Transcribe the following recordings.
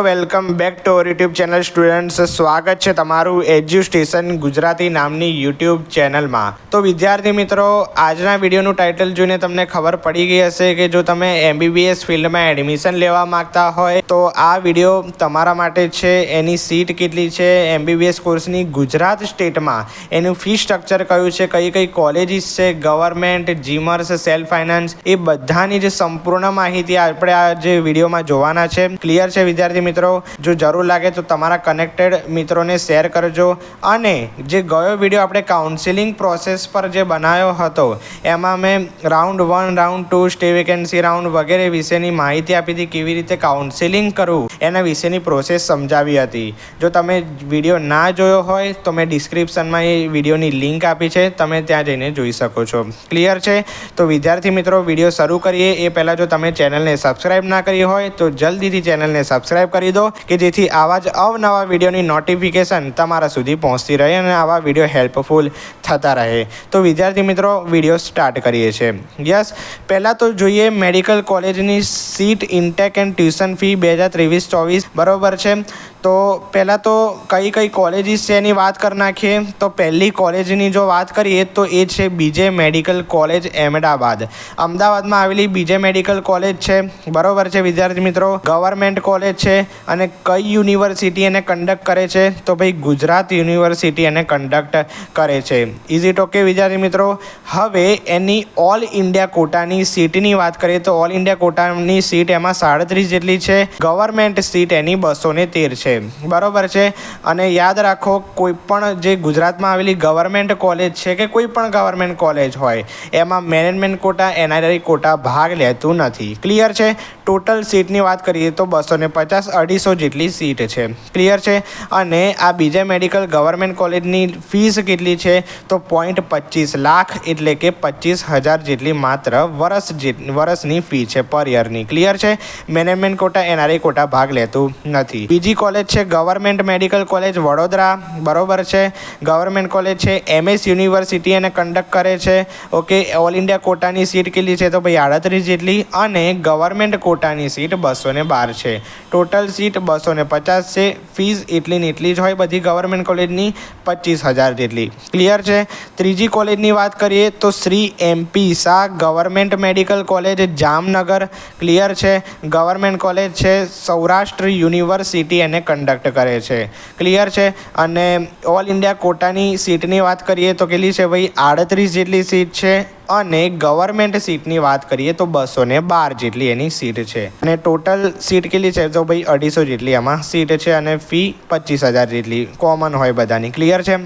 Welcome back to our YouTube channel students. સ્વાગત છે તમારું એજ્યુ સ્ટેશન ગુજરાતી નામની યુટ્યુબ ચેનલમાં. તો વિદ્યાર્થી મિત્રો, આજના વિડીયોનું ટાઇટલ જોઈને તમને ખબર પડી ગઈ હશે કે જો તમે MBBS ફિલ્ડમાં એડમિશન લેવા માંગતા હોય તો આ વિડીયો તમારા માટે છે. એની સીટ કેટલી છે, MBBS કોર્સની ગુજરાત સ્ટેટમાં એનું ફી સ્ટ્રક્ચર કયું છે, કઈ કઈ કોલેજીસ છે, ગવર્મેન્ટ, જીમર્સ, સેલ્ફ ફાઇનાન્સ, એ બધાની જે સંપૂર્ણ માહિતી આપણે આ જે વિડીયોમાં જોવાના છે. ક્લિયર છે વિદ્યાર્થી મિત્રો? જો જરૂર લાગે તો તમારા કનેક્ટેડ મિત્રોને શેર કરજો. અને જે ગયો વિડીયો આપણે કાઉન્સિલિંગ પ્રોસેસ પર જે બનાવ્યો હતો એમાં મેં round 1, round 2, stay vacancy round વગેરે વિશેની માહિતી આપી હતી. કેવી રીતે કાઉન્સિલિંગ કરવું એના વિશેની પ્રોસેસ સમજાવી હતી. જો તમે વિડીયો ના જોયો હોય તો મેં ડિસ્ક્રિપ્શનમાં એ વિડીયોની લિંક આપી છે, તમે ત્યાં જઈને જોઈ શકો છો. ક્લિયર છે? તો વિદ્યાર્થી મિત્રો, વિડીયો શરૂ કરીએ એ પહેલાં જો તમે ચેનલને સબસ્ક્રાઈબ ના કરી હોય તો જલ્દીથી ચેનલને સબસ્ક્રાઈબ કરી દો કે જેથી આવા જ અવનવા વિડીયોની નોટિફિકેશન તમારા સુધી પહોંચતી રહે અને આવા વિડીયો હેલ્પફુલ થતા રહે. તો વિદ્યાર્થી મિત્રો, વિડીયો સ્ટાર્ટ કરીએ છીએ. યસ, પહેલાં તો જોઈએ મેડિકલ કોલેજની seat, intake and tuition fee 2023-24 બરાબર છે. તો પહેલાં તો કઈ કઈ કોલેજીસ છે એની વાત કરી નાખીએ. તો પહેલી કોલેજની જો વાત કરીએ તો એ છે બીજે મેડિકલ કોલેજ અમદાવાદ. અમદાવાદમાં આવેલી બીજે મેડિકલ કોલેજ છે બરાબર છે વિદ્યાર્થી મિત્રો. ગવર્મેન્ટ કોલેજ છે. અને કઈ યુનિવર્સિટી એને કન્ડક્ટ કરે છે? તો ભાઈ ગુજરાત યુનિવર્સિટી એને કન્ડક્ટ કરે છે. ઇઝ ઇટ ઓકે વિદ્યાર્થી મિત્રો? હવે એની ઓલ ઇન્ડિયા કોટાની સીટની વાત કરીએ તો ઓલ ઇન્ડિયા કોટાની સીટ એમાં 37 જેટલી છે. ગવર્મેન્ટ સીટ એની 213 છે બરાબર છે. અને યાદ રાખો, કોઈ પણ જે ગુજરાતમાં આવેલી ગવર્મેન્ટ કોલેજ છે કે કોઈ પણ ગવર્મેન્ટ કોલેજ હોય એમાં મેનેજમેન્ટ કોટા, NRI કોટા ભાગ લેતું નથી. ક્લિયર છે? ટોટલ સીટની વાત કરીએ તો 250, 250 જેટલી સીટ છે. ક્લિયર છે? અને આ બીજા મેડિકલ ગવર્મેન્ટ કોલેજની ફીસ કેટલી છે? તો 0.25 લાખ એટલે કે 25,000 જેટલી માત્ર વર્ષની ફી છે, પર યરની. ક્લિયર છે? મેનેજમેન્ટ કોટા, NRI કોટા ભાગ લેતું નથી. બીજી કોલેજ છે ગવર્મેન્ટ મેડિકલ કોલેજ વડોદરા બરોબર છે. ગવર્મેન્ટ કોલેજ છે, MS યુનિવર્સિટી એને કન્ડક્ટ કરે છે. ઓકે, ઓલ ઇન્ડિયા કોટાની સીટ કેટલી છે? તો ભાઈ 38 જેટલી. અને ગવર્મેન્ટ કોટાની સીટ 212 છે. ટોટલ સીટ 250 છે. ફીસ એટલી ને એટલી જ હોય બધી ગવર્મેન્ટ કોલેજની, 25,000 જેટલી. ક્લિયર છે? ત્રીજી કોલેજની વાત કરીએ તો Shri MP Shah government medical college Jamnagar. Clear છે? ગવર્મેન્ટ કોલેજ છે, સૌરાષ્ટ્ર યુનિવર્સિટી એને કન્ડક્ટ કરે છે. ક્લિયર છે? અને ઓલ ઇન્ડિયા કોટાની સીટની વાત કરીએ તો કેટલી છે ભાઈ? 38 જેટલી સીટ છે. અને ગવર્મેન્ટ સીટની વાત કરીએ તો 212 જેટલી એની સીટ છે. અને ટોટલ સીટ કેટલી છે? તો ભાઈ 250 જેટલી આમાં સીટ છે. અને ફી 25,000 જેટલી કોમન હોય બધાની. ક્લિયર છે?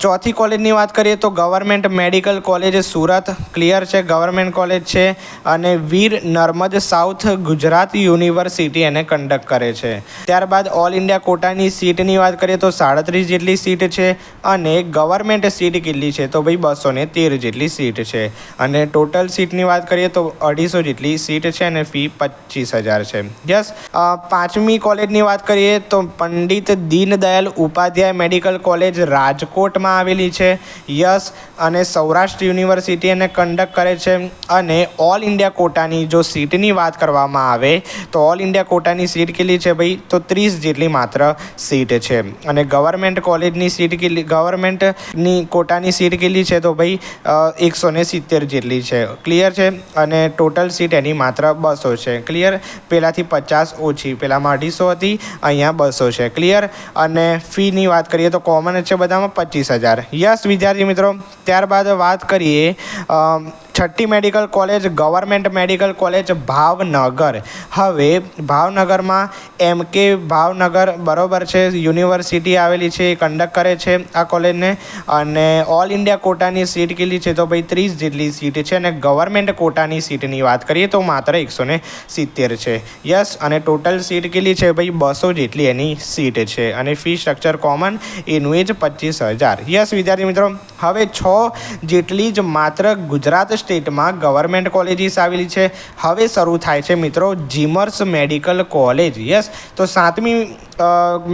ચોથી કોલેજની વાત કરીએ તો government medical college Surat. Clear છે? ગવર્મેન્ટ કોલેજ છે. અને વીર નર્મદ સાઉથ ગુજરાત યુનિવર્સિટી એને કન્ડક્ટ કરે છે. ત્યારબાદ ઓલ ઇન્ડિયા કોટાની સીટની વાત કરીએ તો 37 જેટલી સીટ છે. અને ગવર્મેન્ટ સીટ કેટલી છે? તો ભાઈ 213 જેટલી સીટ છે. અને ટોટલ સીટની વાત કરીએ તો 250 જેટલી સીટ છે. અને ફી 25,000 છે. યસ. પાંચમી કોલેજની વાત કરીએ તો પંડિત દીનદયાલ ઉપાધ્યાય મેડિકલ કોલેજ રાજકોટ કોટમાં આવેલી છે. યસ. અને સૌરાષ્ટ્ર યુનિવર્સિટી એને કન્ડક્ટ કરે છે. અને ઓલ ઇન્ડિયા કોટાની જો સીટની વાત કરવામાં આવે તો ઓલ ઇન્ડિયા કોટાની સીટ કેટલી છે ભાઈ? તો 30 જેટલી માત્ર સીટ છે. અને ગવર્મેન્ટ કોલેજની સીટ કેટલી, ગવર્મેન્ટની કોટાની સીટ કેટલી છે? તો ભાઈ 170 જેટલી છે. ક્લિયર છે? અને ટોટલ સીટ એની માત્ર 200 છે. ક્લિયર? પહેલાંથી 50 ઓછી, પહેલાંમાં 250 હતી, અહીંયા 200 છે. ક્લિયર? અને ફીની વાત કરીએ તો કોમન છે બધામાં, 25,000. યસ વિદ્યાર્થી મિત્રો. ત્યારબાદ વાત કરીએ છઠ્ઠી medical college government medical college Bhavnagar. હવે ભાવનગરમાં MK ભાવનગર બરોબર છે યુનિવર્સિટી આવેલી છે, એ કન્ડક્ટ કરે છે આ કોલેજને. અને ઓલ ઇન્ડિયા કોટાની સીટ કેટલી છે? તો ભાઈ 30 જેટલી સીટ છે. અને ગવર્મેન્ટ કોટાની સીટની વાત કરીએ તો માત્ર 170 છે. યસ. અને ટોટલ સીટ કેટલી છે ભાઈ? 200 જેટલી એની સીટ છે. અને ફી સ્ટ્રક્ચર કોમન, એનું એ જ 25,000. યસ વિદ્યાર્થી મિત્રો. હવે 6 જેટલી જ માત્ર ગુજરાત સ્ટેટમાં ગવર્મેન્ટ કોલેજીસ આવેલી છે. હવે શરૂ થાય છે મિત્રો જીમર્સ મેડિકલ કોલેજ. યસ, તો 7મી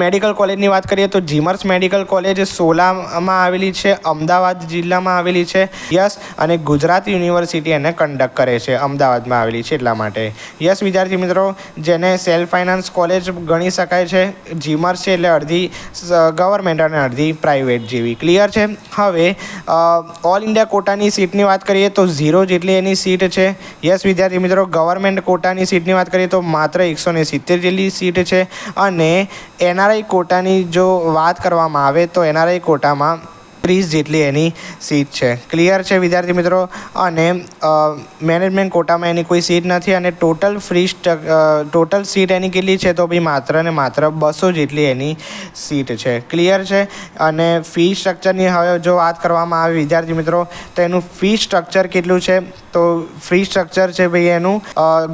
મેડિકલ કોલેજની વાત કરીએ તો જીમર્સ મેડિકલ કોલેજ સોલામાં આવેલી છે, અમદાવાદ જિલ્લામાં આવેલી છે. યસ, અને ગુજરાત યુનિવર્સિટી એને કન્ડક્ટ કરે છે, અમદાવાદમાં આવેલી છે એટલા માટે. યસ વિદ્યાર્થી મિત્રો, જેને સેલ્ફ ફાઇનાન્સ કોલેજ ગણી શકાય છે. જીમર્સ છે એટલે અડધી ગવર્મેન્ટ અને અડધી પ્રાઇવેટ જેવી. ક્લિયર છે. હવે ઓલ ઇન્ડિયા કોટાની સીટની વાત કરીએ તો 0 જેટલી એની સીટ છે. યસ વિદ્યાર્થી મિત્રો, ગવર્મેન્ટ કોટાની સીટની વાત કરીએ તો માત્ર 170 જેટલી સીટ છે. અને એનઆરઆઈ કોટાની જો વાત કરવામાં આવે તો એનઆરઆઈ કોટામાં 30 જેટલી એની સીટ છે. ક્લિયર છે વિદ્યાર્થી મિત્રો. અને મેનેજમેન્ટ કોટામાં એની કોઈ સીટ નથી. અને ટોટલ સીટ એની કેટલી છે તો ભાઈ માત્ર ને માત્ર 200 જેટલી એની સીટ છે. ક્લિયર છે. અને ફી સ્ટ્રક્ચરની હવે જો વાત કરવામાં આવે વિદ્યાર્થી મિત્રો તો એનું ફી સ્ટ્રક્ચર કેટલું છે તો ફી સ્ટ્રક્ચર છે ભાઈ એનું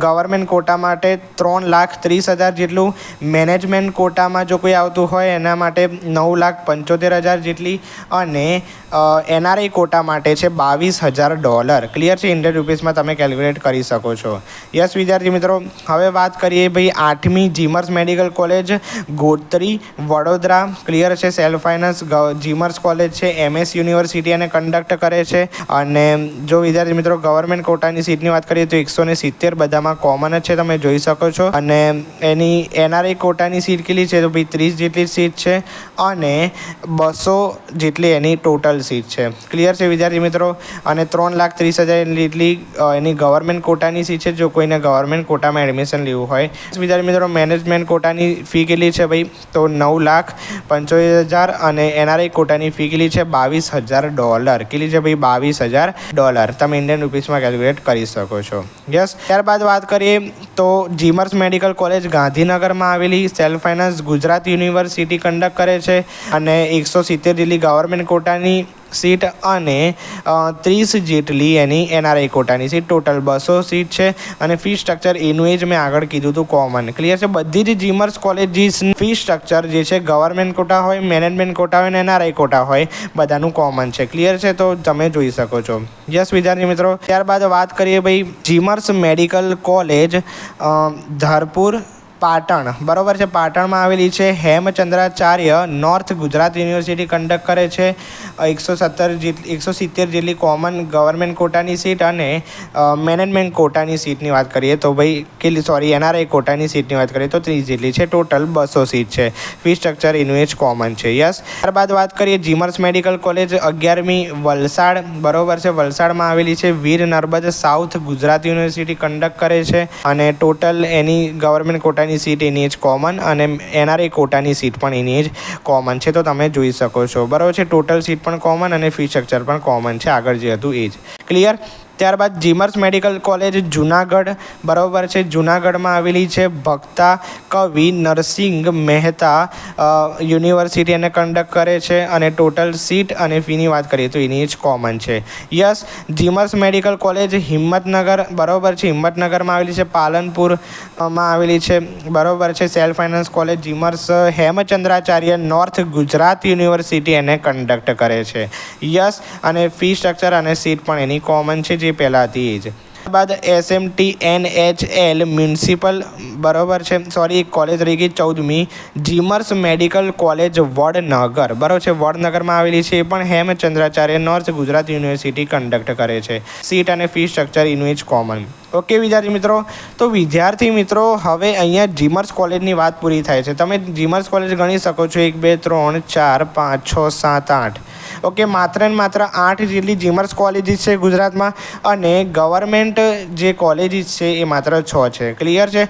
ગવર્મેન્ટ કોટા માટે 3,30,000 જેટલું. મેનેજમેન્ટ કોટામાં જો કોઈ આવતું હોય એના માટે 9,75,000 જેટલી. અને એનઆરઆઈ કોટા માટે છે $22,000. ક્લિયર છે. ઇન્ડિયન રૂપીસમાં તમે કેલ્ક્યુલેટ કરી શકો છો. યસ વિદ્યાર્થી મિત્રો, હવે વાત કરીએ ભાઈ 8મી GMERS medical college Gotri Vadodara. Clear છે. સેલ્ફ ફાઇનાન્સ જીમર્સ કોલેજ છે, MS યુનિવર્સિટી એને કન્ડક્ટ કરે છે. અને જો વિદ્યાર્થી મિત્રો ગવર્મેન્ટ કોટાની સીટની વાત કરીએ તો 170 બધામાં કોમન જ છે, તમે જોઈ શકો છો. અને એની એનઆરઆઈ કોટાની સીટ કેટલી છે તો ભાઈ 30 જેટલી સીટ છે. અને 200 જેટલી એની ટોટલ સીટ છે. ક્લિયર છે વિદ્યાર્થી મિત્રો. અને 3,30,000 જેટલી એની ગવર્મેન્ટ કોટાની સીટ છે જો કોઈને ગવર્મેન્ટ કોટામાં એડમિશન લેવું હોય. વિદ્યાર્થી મિત્રો, મેનેજમેન્ટ કોટાની ફી કેટલી છે ભાઈ તો 9,75,000. અને એનઆરઆઈ કોટાની ફી કેટલી છે $22,000. કેટલી છે ભાઈ $22,000. તમે ઇન્ડિયન રૂપીસમાં કેલ્ક્યુલેટ કરી શકો છો. યસ, ત્યારબાદ વાત કરીએ તો જીમર્સ મેડિકલ કોલેજ ગાંધીનગરમાં આવેલી self finance Gujarat university conduct કરે છે. અને 170 જેટલી ગવર્મેન્ટ કોટાની સીટ અને 30 જેટલી એની એનઆરઆઈ કોટાની સીટ. ટોટલ 200 સીટ છે. અને ફી સ્ટ્રક્ચર એનું જ મેં આગળ કીધું હતું કોમન. ક્લિયર છે. બધી જ જીમર્સ કોલેજીસ ફી સ્ટ્રક્ચર જે છે ગવર્મેન્ટ કોટા હોય, મેનેજમેન્ટ કોટા હોય અને એનઆરઆઈ કોટા હોય બધાનું કોમન છે. ક્લિયર છે. તો તમે જોઈ શકો છો. યસ વિદ્યાર્થી મિત્રો, ત્યારબાદ વાત કરીએ ભાઈ GMERS medical college Dharpur Patan. બરાબર છે. પાટણમાં આવેલી છે. Hemchandracharya north Gujarat university conduct કરે છે. 170 જેટલી કોમન ગવર્મેન્ટ કોટાની સીટ. અને મેનેજમેન્ટ કોટાની સીટની વાત કરીએ તો ભાઈ એનઆરઆઈ કોટાની સીટની વાત કરીએ તો 30 જેટલી છે. ટોટલ 200 સીટ છે. ફી સ્ટ્રક્ચર એનું જ કોમન છે. યસ, ત્યારબાદ વાત કરીએ જીમર્સ મેડિકલ કોલેજ 11મી વલસાડ. બરાબર છે. વલસાડમાં આવેલી છે. Veer Narmad south Gujarat university conduct કરે છે. અને ટોટલ એની ગવર્મેન્ટ કોટાની સીટ એની જ કોમન. અને એનઆરઆઈ કોટાની સીટ પણ એની જ કોમન છે. તો તમે જોઈ શકો છો. બરાબર છે. ટોટલ સીટ પણ કોમન અને ફી સ્ટ્રક્ચર પણ કોમન છે. આગળ જે હતું એ જ. ક્લિયર. ત્યારબાદ જીમર્સ મેડિકલ કોલેજ જુનાગઢ. બરાબર છે. જુનાગઢમાં આવેલી છે. ભક્તા કવિ નરસિંહ મહેતા યુનિવર્સિટી એને કન્ડક્ટ કરે છે. અને ટોટલ સીટ અને ફીની વાત કરીએ તો એની જ કોમન છે. Yes, GMERS medical college Himmatnagar. બરાબર છે. હિંમતનગરમાં આવેલી છે. પાલનપુરમાં આવેલી છે. બરાબર છે. Self finance college GMERS Hemchandracharya north Gujarat university એને કન્ડક્ટ કરે છે. યસ, અને ફી સ્ટ્રક્ચર અને સીટ પણ એની કોમન છે જે પહેલાં હતી એ જ. ત્યારબાદ SMTNHL મ્યુનિસિપલ. બરાબર છે. કોલેજ રહી ગઈ 14મી જીમર્સ મેડિકલ કોલેજ વડનગર. બરાબર છે. વડનગરમાં આવેલી છે. એ પણ Hemchandracharya north Gujarat university conduct કરે છે. સીટ અને ફી સ્ટ્રક્ચર એનું જ કોમન. ઓકે વિદ્યાર્થી મિત્રો, તો વિદ્યાર્થી મિત્રો હવે અહીંયા જીમર્સ કોલેજની વાત પૂરી થાય છે. તમે જીમર્સ કોલેજ ગણી શકો છો 1 2 3 4 5 6 7 8. ઓકે, માત્ર ને માત્ર 8 જેટલી જીમર્સ કોલેજીસ છે ગુજરાતમાં. અને ગવર્મેન્ટ જે કોલેજીસ છે એ માત્ર 6 છે. ક્લિયર છે.